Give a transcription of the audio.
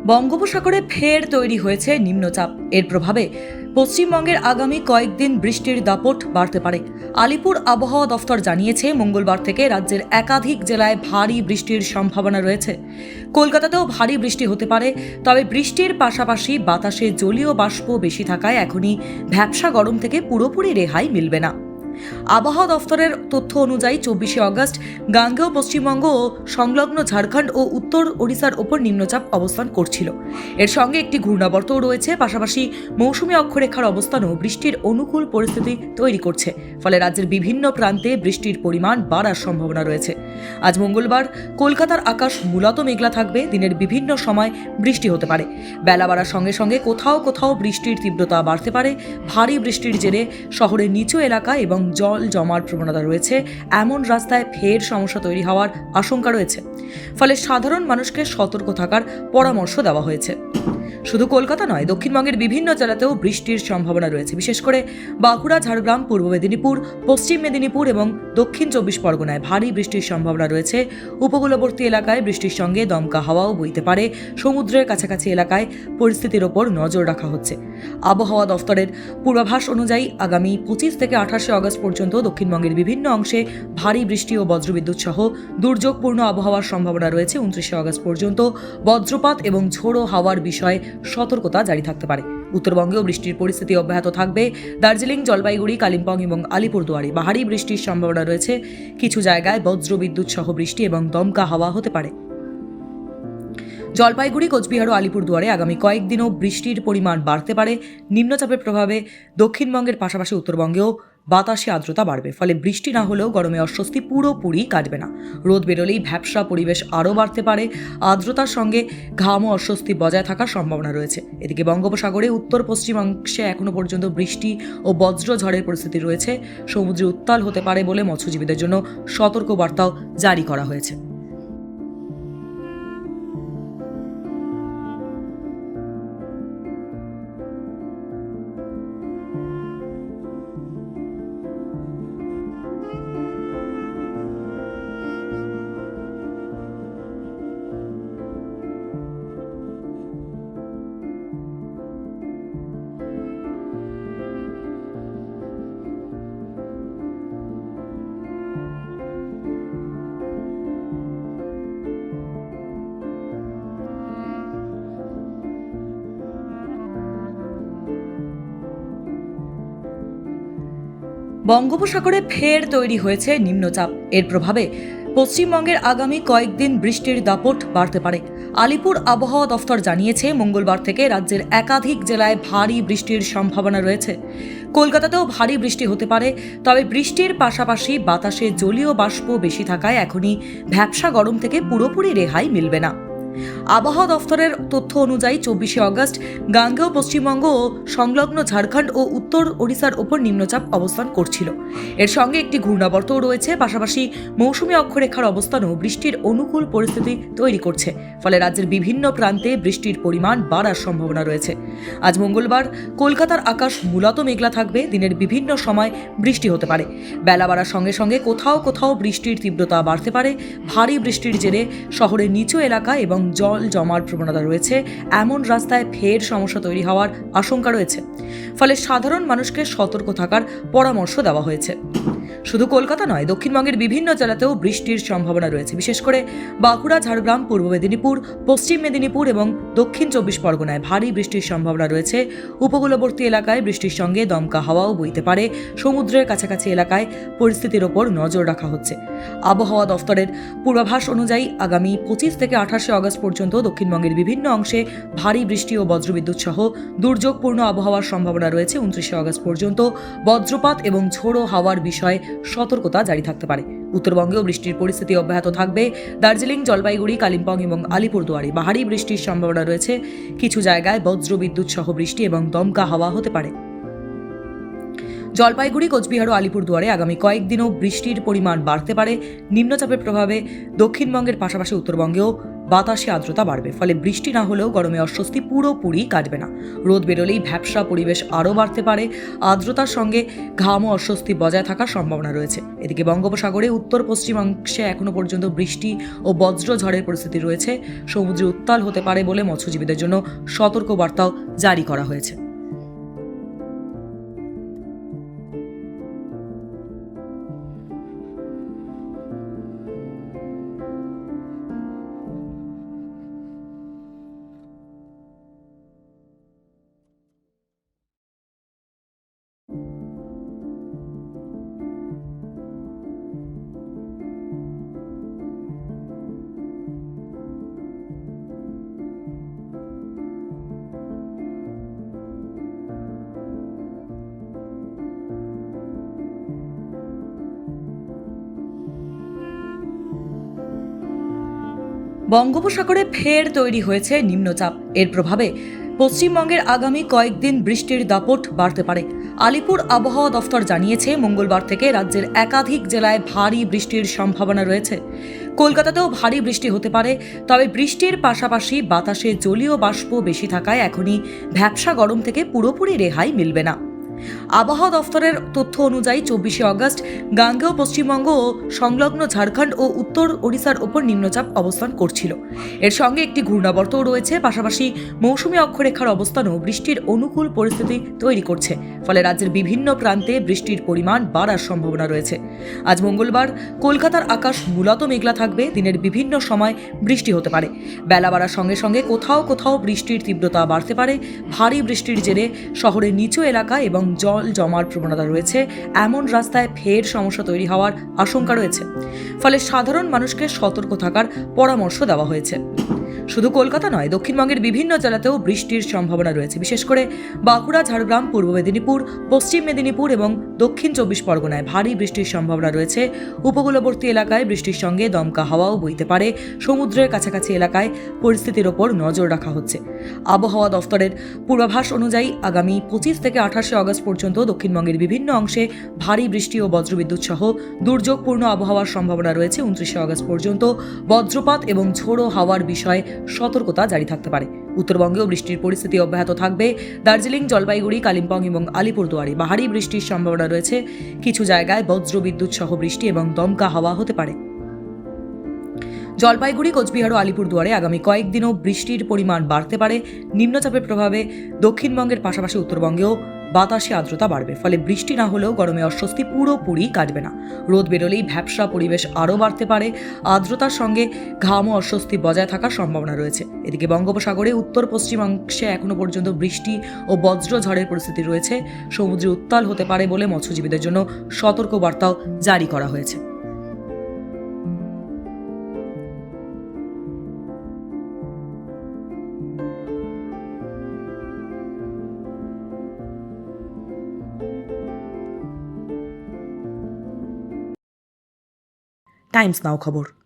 বঙ্গোপসাগরে ফের তৈরি হয়েছে নিম্নচাপ। এর প্রভাবে পশ্চিমবঙ্গের আগামী কয়েকদিন বৃষ্টির দাপট বাড়তে পারে। আলিপুর আবহাওয়া দফতর জানিয়েছে, মঙ্গলবার থেকে রাজ্যের একাধিক জেলায় ভারী বৃষ্টির সম্ভাবনা রয়েছে। কলকাতাতেও ভারী বৃষ্টি হতে পারে, তবে বৃষ্টির পাশাপাশি বাতাসে জলীয় বাষ্প বেশি থাকায় এখনই ভ্যাপসা গরম থেকে পুরোপুরি রেহাই মিলবে না। আবহাওয়া দফতরের তথ্য অনুযায়ী 24শে অগস্ট গাঙ্গেয় পশ্চিমবঙ্গ ও সংলগ্ন ঝাড়খণ্ড ও উত্তর ওড়িশার ওপর নিম্নচাপ অবস্থান করছিল। এর সঙ্গে একটি ঘূর্ণাবর্তও রয়েছে। পাশাপাশি মৌসুমী অক্ষরেখার অবস্থানও বৃষ্টির অনুকূল পরিস্থিতি তৈরি করছে। ফলে রাজ্যের বিভিন্ন প্রান্তে বৃষ্টির পরিমাণ বাড়ার সম্ভাবনা রয়েছে। আজ মঙ্গলবার কলকাতার আকাশ মূলত মেঘলা থাকবে। দিনের বিভিন্ন সময় বৃষ্টি হতে পারে। বেলা বাড়ার সঙ্গে সঙ্গে কোথাও কোথাও বৃষ্টির তীব্রতা বাড়তে পারে। ভারী বৃষ্টির জেরে শহরের নিচু এলাকা এবং জল জমার প্রবণতা রয়েছে। এমন রাস্তায় ফের সমস্যা তৈরি হওয়ার আশঙ্কা রয়েছে। ফলে সাধারণ মানুষকে সতর্ক থাকার পরামর্শ দেওয়া হয়েছে। শুধু কলকাতা নয়, দক্ষিণবঙ্গের বিভিন্ন জেলাতেও বৃষ্টির সম্ভাবনা রয়েছে। বিশেষ করে বাঁকুড়া, ঝাড়গ্রাম, পূর্ব মেদিনীপুর, পশ্চিম মেদিনীপুর এবং দক্ষিণ 24 পরগনায় ভারী বৃষ্টির সম্ভাবনা রয়েছে। উপকূলবর্তী এলাকায় বৃষ্টির সঙ্গে দমকা হাওয়াও বইতে পারে। সমুদ্রের কাছাকাছি এলাকায় পরিস্থিতির ওপর নজর রাখা হচ্ছে। আবহাওয়া দফতরের পূর্বাভাস অনুযায়ী আগামী 25 থেকে 28শে অগস্ট পর্যন্ত দক্ষিণবঙ্গের বিভিন্ন অংশে ভারী বৃষ্টি ও বজ্রবিদ্যুৎ সহ দুর্যোগপূর্ণ আবহাওয়ার সম্ভাবনা রয়েছে। 29শে অগস্ট পর্যন্ত বজ্রপাত এবং ঝোড়ো হাওয়ার বিষয়ে সতর্কতা জারি থাকতে পারে। উত্তরবঙ্গেও বৃষ্টির পরিস্থিতি অব্যাহত থাকবে। দার্জিলিং, জলপাইগুড়ি, কালিম্পং এবং আলিপুরদুয়ারে ভারী বৃষ্টির সম্ভাবনা রয়েছে। কিছু জায়গায় বজ্রবিদ্যুৎ সহ বৃষ্টি এবং দমকা হাওয়া হতে পারে। জলপাইগুড়ি, কোচবিহার ও আলিপুরদুয়ারে আগামী কয়েকদিনও বৃষ্টির পরিমাণ বাড়তে পারে। নিম্নচাপের প্রভাবে দক্ষিণবঙ্গের পাশাপাশি উত্তরবঙ্গেও বাতাসে আর্দ্রতা বাড়বে। ফলে বৃষ্টি না হলেও গরমে অস্বস্তি পুরোপুরি কাটবে না। রোদ বেরোলেই ভ্যাপসা পরিবেশ আরও বাড়তে পারে। আর্দ্রতার সঙ্গে ঘাম ও অস্বস্তি বজায় থাকার সম্ভাবনা রয়েছে। এদিকে বঙ্গোপসাগরে উত্তর পশ্চিম অংশে এখনও পর্যন্ত বৃষ্টি ও বজ্র ঝড়ের পরিস্থিতি রয়েছে। সমুদ্রে উত্তাল হতে পারে বলে মৎস্যজীবীদের জন্য সতর্কবার্তাও জারি করা হয়েছে। বঙ্গোপসাগরে ফের তৈরি হয়েছে নিম্নচাপ। এর প্রভাবে পশ্চিমবঙ্গের আগামী কয়েকদিন বৃষ্টির দাপট বাড়তে পারে। আলিপুর আবহাওয়া দফতর জানিয়েছে, মঙ্গলবার থেকে রাজ্যের একাধিক জেলায় ভারী বৃষ্টির সম্ভাবনা রয়েছে। কলকাতাতেও ভারী বৃষ্টি হতে পারে, তবে বৃষ্টির পাশাপাশি বাতাসে জলীয় বাষ্প বেশি থাকায় এখনই ভ্যাপসা গরম থেকে পুরোপুরি রেহাই মিলবে না। আবহাওয়া দফতরের তথ্য অনুযায়ী 24শে অগস্ট গাঙ্গেয় পশ্চিমবঙ্গ ও সংলগ্ন ঝাড়খণ্ড ও উত্তর ওড়িশার ওপর নিম্নচাপ অবস্থান করছিল। এর সঙ্গে একটি ঘূর্ণাবর্তও রয়েছে। পাশাপাশি মৌসুমী অক্ষরেখার অবস্থানও বৃষ্টির অনুকূল পরিস্থিতি তৈরি করছে। ফলে রাজ্যের বিভিন্ন প্রান্তে বৃষ্টির পরিমাণ বাড়ার সম্ভাবনা রয়েছে। আজ মঙ্গলবার কলকাতার আকাশ মূলত মেঘলা থাকবে। দিনের বিভিন্ন সময় বৃষ্টি হতে পারে। বেলা বাড়ার সঙ্গে সঙ্গে কোথাও কোথাও বৃষ্টির তীব্রতা বাড়তে পারে। ভারী বৃষ্টির জেরে শহরের নিচু এলাকা এবং জল জমার প্রবণতা রয়েছে। এমন রাস্তায় ফের সমস্যা তৈরি হওয়ার আশঙ্কা রয়েছে। ফলে সাধারণ মানুষকে সতর্ক থাকার পরামর্শ দেওয়া হয়েছে। শুধু কলকাতা নয়, দক্ষিণবঙ্গের বিভিন্ন জেলাতেও বৃষ্টির সম্ভাবনা রয়েছে। বিশেষ করে বাঁকুড়া, ঝাড়গ্রাম, পূর্ব মেদিনীপুর, পশ্চিম মেদিনীপুর এবং দক্ষিণ 24 পরগনায় ভারী বৃষ্টির সম্ভাবনা রয়েছে। উপকূলবর্তী এলাকায় বৃষ্টির সঙ্গে দমকা হাওয়াও বইতে পারে। সমুদ্রের কাছাকাছি এলাকায় পরিস্থিতির ওপর নজর রাখা হচ্ছে। আবহাওয়া দফতরের পূর্বাভাস অনুযায়ী আগামী 25 থেকে 28শে অগস্ট পর্যন্ত দক্ষিণবঙ্গের বিভিন্ন অংশে ভারী বৃষ্টি ও বজ্রবিদ্যুৎ সহ দুর্যোগপূর্ণ আবহাওয়ার সম্ভাবনা রয়েছে। 29শে অগস্ট পর্যন্ত বজ্রপাত এবং ঝোড়ো হাওয়ার বিষয়ে সতর্কতা জারি থাকতে পারে। উত্তরবঙ্গেও বৃষ্টির পরিস্থিতি অব্যাহত থাকবে। দার্জিলিং, জলপাইগুড়ি, কালিম্পং এবং আলিপুরদুয়ারে ভারী বৃষ্টির সম্ভাবনা রয়েছে। কিছু জায়গায় বজ্রবিদ্যুৎ সহ বৃষ্টি এবং দমকা হাওয়া হতে পারে। জলপাইগুড়ি, কোচবিহার ও আলিপুরদুয়ারে আগামী কয়েকদিনও বৃষ্টির পরিমাণ বাড়তে পারে। নিম্নচাপের প্রভাবে দক্ষিণবঙ্গের পাশাপাশি উত্তরবঙ্গেও বাতাসে আর্দ্রতা বাড়বে, ফলে বৃষ্টি না হলেও গরমে অস্বস্তি পুরোপুরি কাটবে না। রোদ বেরোলেই ভ্যাপসা পরিবেশ আরও বাড়তে পারে। আর্দ্রতার সঙ্গে ঘাম ও অস্বস্তি বজায় থাকার সম্ভাবনা রয়েছে। এদিকে বঙ্গোপসাগরে উত্তর পশ্চিম অংশে এখনও পর্যন্ত বৃষ্টি ও বজ্র ঝড়ের পরিস্থিতি রয়েছে। সমুদ্রে উত্তাল হতে পারে বলে মৎস্যজীবীদের জন্য সতর্কবার্তাও জারি করা হয়েছে। বঙ্গোপসাগরে ফের তৈরি হয়েছে নিম্নচাপ। এর প্রভাবে পশ্চিমবঙ্গের আগামী কয়েকদিন বৃষ্টির দাপট বাড়তে পারে। আলিপুর আবহাওয়া দফতর জানিয়েছে, মঙ্গলবার থেকে রাজ্যের একাধিক জেলায় ভারী বৃষ্টির সম্ভাবনা রয়েছে। কলকাতাতেও ভারী বৃষ্টি হতে পারে। তবে বৃষ্টির পাশাপাশি বাতাসে জলীয় বাষ্প বেশি থাকায় এখনই ভ্যাপসা গরম থেকে পুরোপুরি রেহাই মিলবে না। আবহাওয়া দফতরের তথ্য অনুযায়ী 24শে অগস্ট গাঙ্গেয় পশ্চিমবঙ্গ ও সংলগ্ন ঝাড়খণ্ড ও উত্তর ওড়িশার ওপর নিম্নচাপ অবস্থান করছিল। এর সঙ্গে একটি ঘূর্ণাবর্তও রয়েছে। পাশাপাশি মৌসুমী অক্ষরেখার অবস্থানও বৃষ্টির অনুকূল পরিস্থিতি তৈরি করছে। ফলে রাজ্যের বিভিন্ন প্রান্তে বৃষ্টির পরিমাণ বাড়ার সম্ভাবনা রয়েছে। আজ মঙ্গলবার কলকাতার আকাশ মূলত মেঘলা থাকবে। দিনের বিভিন্ন সময় বৃষ্টি হতে পারে। বেলা বাড়ার সঙ্গে সঙ্গে কোথাও কোথাও বৃষ্টির তীব্রতা বাড়তে পারে। ভারী বৃষ্টির জেরে শহরের নিচু এলাকা এবং জল জমার প্রবণতা রয়েছে। এমন রাস্তায় ফের সমস্যা তৈরি হওয়ার আশঙ্কা রয়েছে। ফলে সাধারণ মানুষকে সতর্ক থাকার পরামর্শ দেওয়া হয়েছে। শুধু কলকাতা নয়, দক্ষিণবঙ্গের বিভিন্ন জেলাতেও বৃষ্টির সম্ভাবনা রয়েছে। বিশেষ করে বাঁকুড়া, ঝাড়গ্রাম, পূর্ব মেদিনীপুর, পশ্চিম মেদিনীপুর এবং দক্ষিণ 24 পরগনায় ভারী বৃষ্টির সম্ভাবনা রয়েছে। উপকূলবর্তী এলাকায় বৃষ্টির সঙ্গে দমকা হাওয়াও বইতে পারে। সমুদ্রের কাছাকাছি এলাকায় পরিস্থিতির ওপর নজর রাখা হচ্ছে। আবহাওয়া দফতরের পূর্বাভাস অনুযায়ী আগামী 25 থেকে 28শে অগস্ট পর্যন্ত দক্ষিণবঙ্গের বিভিন্ন অংশে ভারী বৃষ্টি ও বজ্রবিদ্যুৎ সহ দুর্যোগপূর্ণ আবহাওয়ার সম্ভাবনা রয়েছে। 29শে অগস্ট পর্যন্ত বজ্রপাত এবং ঝোড়ো হাওয়ার বিষয়ে সতর্কতা জারি থাকতে পারে। উত্তরবঙ্গেও বৃষ্টির পরিস্থিতি অব্যাহত থাকবে। দার্জিলিং, জলপাইগুড়ি, কালিম্পং এবং আলিপুরদুয়ারে ভারী বৃষ্টির সম্ভাবনা রয়েছে। কিছু জায়গায় বজ্রবিদ্যুৎ সহ বৃষ্টি এবং দমকা হাওয়া হতে পারে। জলপাইগুড়ি, কোচবিহার ও আলিপুরদুয়ারে আগামী কয়েকদিনও বৃষ্টির পরিমাণ বাড়তে পারে। নিম্নচাপের প্রভাবে দক্ষিণবঙ্গের পাশাপাশি উত্তরবঙ্গেও বাতাসে আর্দ্রতা বাড়বে। ফলে বৃষ্টি না হলেও গরমে অস্বস্তি পুরোপুরি কাটবে না। রোদ বেরোলেই ভ্যাপসা পরিবেশ আরও বাড়তে পারে। আর্দ্রতার সঙ্গে ঘাম ও অস্বস্তি বজায় থাকার সম্ভাবনা রয়েছে। এদিকে বঙ্গোপসাগরে উত্তর পশ্চিম অংশে এখনও পর্যন্ত বৃষ্টি ও বজ্র ঝড়ের পরিস্থিতি রয়েছে। সমুদ্রে উত্তাল হতে পারে বলে মৎস্যজীবীদের জন্য সতর্কবার্তাও জারি করা হয়েছে। টাইমস নাও খবর।